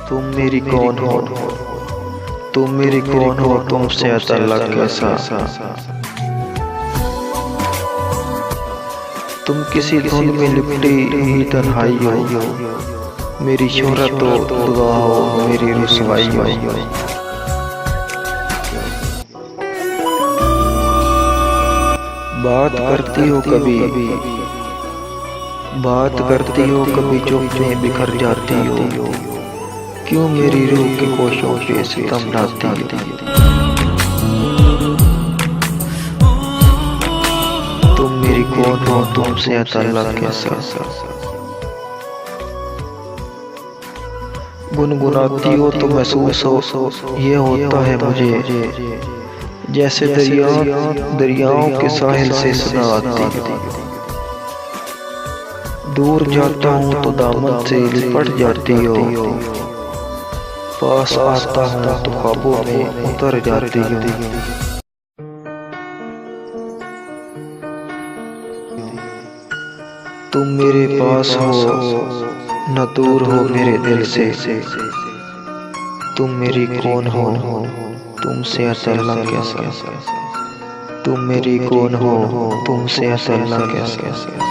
तुम मेरी कौन हो, तुम मेरी कौन हो, तुमसे अलग कैसा। तुम किसी धुन में लिपटी ही तन्हाई हो, मेरी शोहरत हो, दुआ हो, मेरी रुसवाई हो। बात करती हो कभी, बात करती हो कभी, चुप में बिखर जाती हो। क्यों मेरी रूह के कोशों पे सितम ढाती हो। तुम मेरी कौन हो, तुमसे अलग कैसा। गुनगुनाती हो तो महसूस हो, ये होता है मुझे जैसे दरियाओं के साहिल से सदा आती हो। दूर जाता हूँ तो दामन से लिपट जाती हो, पास आता हूँ तो ख्वाबों में उतर जाती हो। तुम मेरे पास हो, न दूर हो मेरे दिल से। तुम मेरी कौन हो, तुमसे अलग कैसा। तुम मेरी कौन हो, तुमसे अलग कैसा।